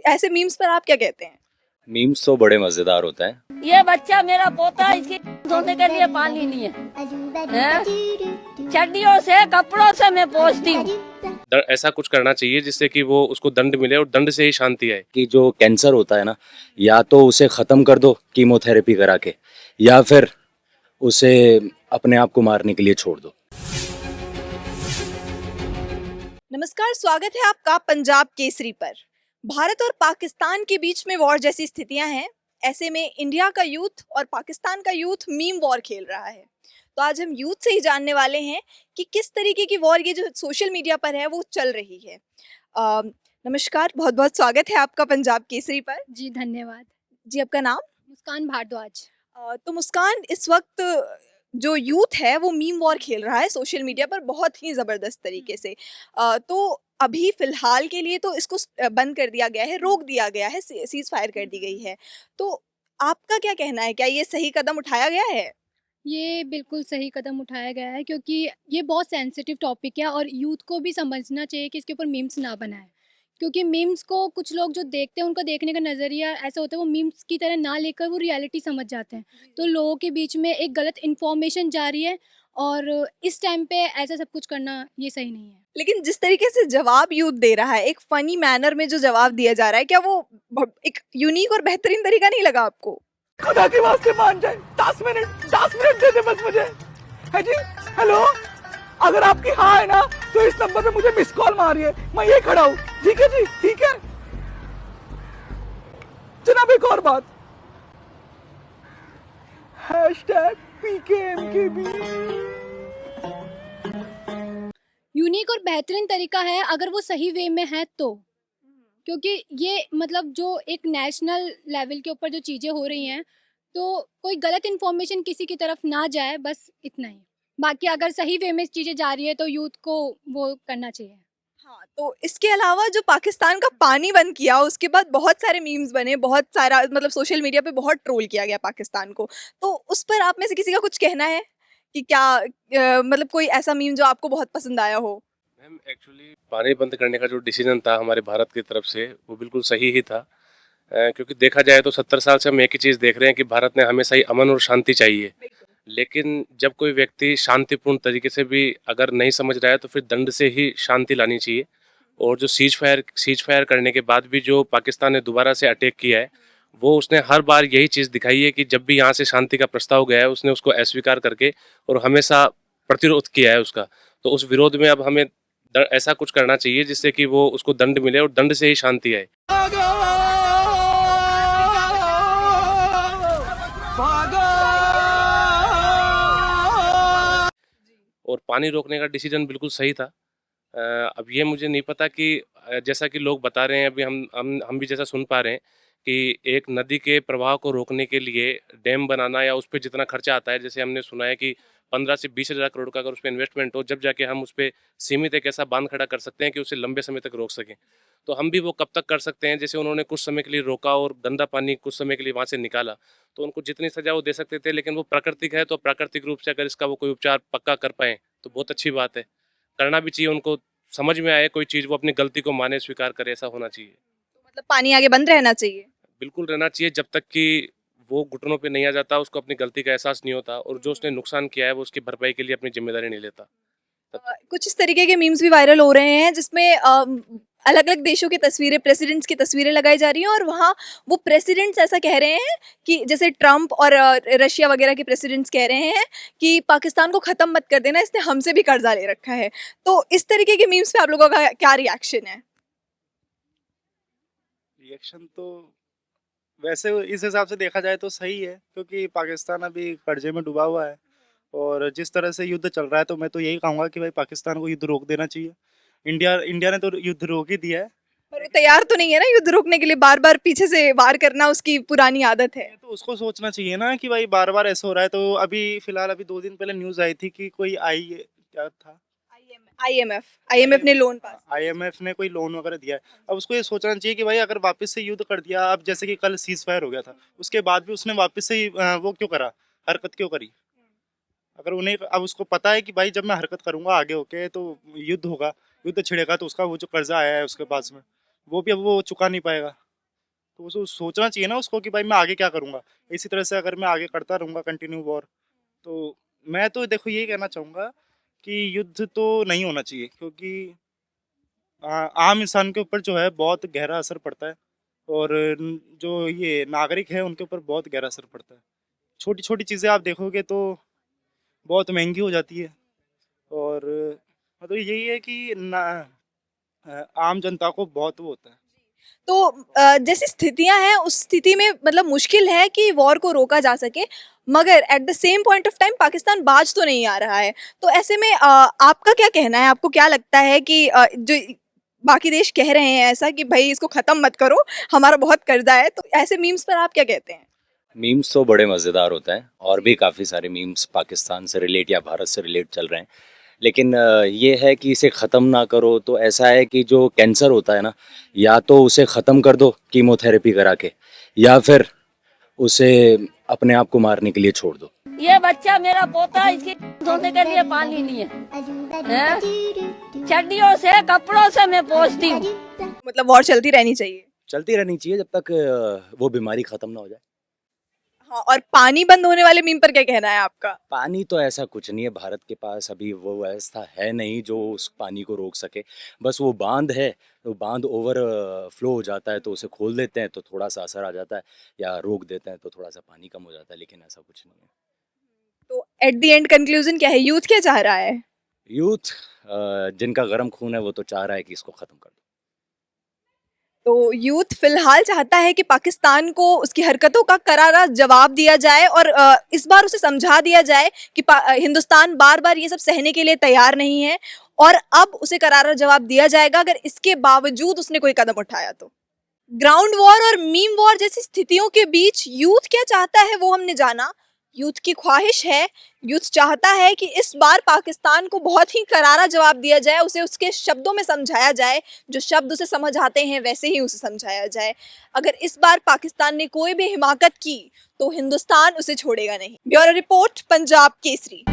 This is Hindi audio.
ऐसे मीम्स पर आप क्या कहते हैं? मीम्स तो बड़े मजेदार होते हैं। ये बच्चा मेरा पोता, इसकी धोने के लिए पानी नहीं है, चड्डियों से कपड़ों से मैं पोंछती हूँ। ऐसा कुछ करना चाहिए जिससे कि वो उसको दंड मिले और दंड से ही शांति आए। कि जो कैंसर होता है ना, या तो उसे खत्म कर दो कीमोथेरेपी करा के, या फिर उसे अपने आप को मारने के लिए छोड़ दो। नमस्कार, स्वागत है आपका पंजाब केसरी पर। भारत और पाकिस्तान के बीच में वॉर जैसी स्थितियां हैं। ऐसे में इंडिया का यूथ और पाकिस्तान का यूथ मीम वॉर खेल रहा है। तो आज हम यूथ से ही जानने वाले हैं कि किस तरीके की वॉर ये जो सोशल मीडिया पर है वो चल रही है। नमस्कार, बहुत बहुत स्वागत है आपका पंजाब केसरी पर। जी धन्यवाद। जी, आपका नाम? मुस्कान भारद्वाज। तो मुस्कान, इस वक्त जो यूथ है वो मीम वॉर खेल रहा है सोशल मीडिया पर बहुत ही ज़बरदस्त तरीके से। तो अभी फ़िलहाल के लिए तो इसको बंद कर दिया गया है, रोक दिया गया है, सीज़ फायर कर दी गई है। तो आपका क्या कहना है, क्या ये सही कदम उठाया गया है? ये बिल्कुल सही कदम उठाया गया है क्योंकि ये बहुत सेंसिटिव टॉपिक है और यूथ को भी समझना चाहिए कि इसके ऊपर मीम्स ना बनाएं, क्योंकि मीम्स को कुछ लोग जो देखते हैं उनका देखने का नज़रिया ऐसा होता है, वो मीम्स की तरह ना लेकर वो रियलिटी समझ जाते हैं। तो लोगों के बीच में एक गलत इन्फॉर्मेशन जा रही है और इस टाइम पे ऐसा सब कुछ करना ये सही नहीं है। लेकिन जिस तरीके से जवाब यूथ दे रहा है, एक फ़नी मैनर में जो जवाब दिया जा रहा है, क्या वो एक यूनिक और बेहतरीन तरीका नहीं लगा आपको? खुदा के वास्ते मान जाए, 10 मिनट दे दे बस मुझे। है जी, हेलो, अगर आपकी हाँ है ना तो इस नंबर पे मुझे मिस कॉल मारिए, मैं ये खड़ा हूँ। ठीक है जी, ठीक है जनाब। एक और बात, #PKMKB यूनिक और बेहतरीन तरीका है अगर वो सही वे में है तो, क्योंकि ये मतलब जो एक नेशनल लेवल के ऊपर जो चीज़ें हो रही हैं तो कोई गलत इन्फॉर्मेशन किसी की तरफ ना जाए, बस इतना ही। बाकी अगर सही वे में चीज़ें जा रही है तो यूथ को वो करना चाहिए। हाँ, तो इसके अलावा जो पाकिस्तान का पानी बंद किया उसके बाद बहुत सारे मीम्स बने, बहुत सारा मतलब सोशल मीडिया पे बहुत ट्रोल किया गया पाकिस्तान को। तो उस पर आप में से किसी का कुछ कहना है कि क्या मतलब कोई ऐसा मीम जो आपको बहुत पसंद आया हो? मैम, एक्चुअली पानी बंद करने का जो डिसीजन था हमारे भारत की तरफ से वो बिल्कुल सही ही था। क्योंकि देखा जाए तो 70 साल से हम एक ही चीज़ देख रहे हैं कि भारत ने हमेशा ही अमन और शांति चाहिए। लेकिन जब कोई व्यक्ति शांतिपूर्ण तरीके से भी अगर नहीं समझ रहा है तो फिर दंड से ही शांति लानी चाहिए। और जो सीज फायर करने के बाद भी जो पाकिस्तान ने दोबारा से अटैक किया है, वो उसने हर बार यही चीज़ दिखाई है कि जब भी यहाँ से शांति का प्रस्ताव गया है उसने उसको अस्वीकार करके और हमेशा प्रतिरोध किया है उसका। तो उस विरोध में अब हमें ऐसा कुछ करना चाहिए जिससे कि वो उसको दंड मिले और दंड से ही शांति आए। और पानी रोकने का डिसीजन बिल्कुल सही था। अब ये मुझे नहीं पता कि जैसा कि लोग बता रहे हैं, अभी हम भी जैसा सुन पा रहे हैं कि एक नदी के प्रवाह को रोकने के लिए डैम बनाना या उस पर जितना खर्चा आता है, जैसे हमने सुना है कि 15 से 20 हज़ार करोड़ का अगर उस पर इन्वेस्टमेंट हो, जब जाके हम उस पर सीमित एक ऐसा बांध खड़ा कर सकते हैं कि उसे लंबे समय तक रोक सकें। तो हम भी वो कब तक कर सकते हैं? जैसे उन्होंने कुछ समय के लिए रोका और गंदा पानी कुछ समय के लिए वहाँ से निकाला, तो उनको जितनी सजा वो दे सकते थे, लेकिन वो प्राकृतिक है तो प्राकृतिक रूप से अगर इसका वो कोई उपचार पक्का कर पाएँ तो बहुत अच्छी बात है। करना भी चाहिए उनको, समझ में आए कोई चीज़, वो अपनी गलती को माने, स्वीकार करे, ऐसा होना चाहिए। तो मतलब पानी आगे बंद रहना चाहिए? बिल्कुल रहना चाहिए, जब तक कि वो घुटनों पे नहीं आ जाता, उसको अपनी गलती का एहसास नहीं होता और जो उसने नुकसान किया है वो उसकी भरपाई के लिए अपनी जिम्मेदारी नहीं लेता। कुछ इस तरीके के मीम्स भी वायरल हो रहे हैं जिसमें अलग अलग देशों की तस्वीरें, प्रेसिडेंट्स की तस्वीरें लगाई जा रही हैं और वहाँ वो प्रेसिडेंट्स ऐसा कह रहे हैं कि जैसे ट्रम्प और रशिया वगैरह के प्रेसिडेंट्स कह रहे हैं कि पाकिस्तान को ख़त्म मत कर देना, इसने हमसे भी कर्जा ले रखा है। तो इस तरीके के मीम्स पे आप लोगों का क्या रिएक्शन है? रिएक्शन तो वैसे इस हिसाब से देखा जाए तो सही है, क्योंकि पाकिस्तान अभी कर्जे में डूबा हुआ है और जिस तरह से युद्ध चल रहा है तो मैं तो यही कहूँगा कि भाई पाकिस्तान को युद्ध रोक देना चाहिए। इंडिया ने तो युद्ध रोक ही दिया है, पर वो तैयार तो नहीं है ना युद्ध रोकने के लिए, बार बार पीछे से वार करना उसकी पुरानी आदत है। तो उसको सोचना चाहिए ना कि भाई बार बार ऐसा हो रहा है। तो अभी फिलहाल 2 दिन पहले न्यूज़ आई थी कि कोई क्या था, आईएमएफ ने लोन पास, IMF ने कोई लोन वगैरह दिया है। अब उसको ये सोचना चाहिए कि भाई अगर वापस से युद्ध कर दिया, अब जैसे कि कल सीज फायर हो गया था, उसके बाद भी उसने वापस से वो क्यों करा, हरकत क्यों करी? अगर उन्हें अब उसको पता है कि भाई जब मैं हरकत करूंगा आगे होके तो युद्ध होगा, युद्ध छिड़ेगा, तो उसका वो जो कर्जा आया है उसके पास में वो भी अब वो चुका नहीं पाएगा। तो उसको सोचना चाहिए ना उसको कि भाई मैं आगे क्या करूँगा। इसी तरह से अगर मैं आगे करता रहूँगा कंटिन्यू वॉर, तो मैं तो देखो यही कहना चाहूँगा कि युद्ध तो नहीं होना चाहिए, क्योंकि आम इंसान के ऊपर जो है बहुत गहरा असर पड़ता है, और जो ये नागरिक है उनके ऊपर बहुत गहरा असर पड़ता है। छोटी छोटी चीज़ें आप देखोगे तो बहुत महंगी हो जाती है, और मतलब यही है कि आम जनता को बहुत वो होता है। तो जैसी स्थितियां हैं उस स्थिति में मतलब मुश्किल है कि वॉर को रोका जा सके, मगर at the same point of time Pakistan बाज तो नहीं आ रहा है। तो ऐसे में आपका क्या कहना है, आपको क्या लगता है कि जो बाकी देश कह रहे हैं ऐसा कि भाई इसको ख़त्म मत करो, हमारा बहुत कर्जा है, तो ऐसे मीम्स पर आप क्या कहते हैं? मीम्स तो बड़े मज़ेदार होते हैं, और भी काफ़ी सारे मीम्स पाकिस्तान से रिलेट या भारत से रिलेट चल रहे हैं। लेकिन ये है कि इसे ख़त्म ना करो तो ऐसा है कि जो कैंसर होता है ना, या तो उसे ख़त्म कर दो कीमोथेरेपी करा के, या फिर उसे अपने आप को मारने के लिए छोड़ दो। ये बच्चा मेरा पोता है, इसके धोने के लिए पानी नहीं है, चड्डियों से कपड़ों से मैं पोंछती हूँ। मतलब वॉर चलती रहनी चाहिए। चलती रहनी चाहिए जब तक वो बीमारी ख़त्म ना हो जाए। हाँ, और पानी बंद होने वाले मीम पर क्या कहना है आपका? पानी तो ऐसा कुछ नहीं है, भारत के पास अभी वो व्यवस्था है नहीं जो उस पानी को रोक सके। बस वो बांध है, तो बांध ओवर फ्लो हो जाता है तो उसे खोल देते हैं तो थोड़ा सा असर आ जाता है, या रोक देते हैं तो थोड़ा सा पानी कम हो जाता है, लेकिन ऐसा कुछ नहीं है। तो एट द एंड कंक्लूजन क्या है, यूथ क्या चाह रहा है? यूथ जिनका गर्म खून है वो तो चाह रहा है कि इसको ख़त्म कर दो। तो यूथ फिलहाल चाहता है कि पाकिस्तान को उसकी हरकतों का करारा जवाब दिया जाए, और इस बार उसे समझा दिया जाए कि हिंदुस्तान बार बार ये सब सहने के लिए तैयार नहीं है, और अब उसे करारा जवाब दिया जाएगा अगर इसके बावजूद उसने कोई कदम उठाया तो। ग्राउंड वॉर और मीम वॉर जैसी स्थितियों के बीच यूथ क्या चाहता है वो हमने जाना। यूथ की ख्वाहिश है, यूथ चाहता है कि इस बार पाकिस्तान को बहुत ही करारा जवाब दिया जाए, उसे उसके शब्दों में समझाया जाए, जो शब्द उसे समझ आते हैं वैसे ही उसे समझाया जाए। अगर इस बार पाकिस्तान ने कोई भी हिमाकत की तो हिंदुस्तान उसे छोड़ेगा नहीं। Bureau report, Punjab Kesari.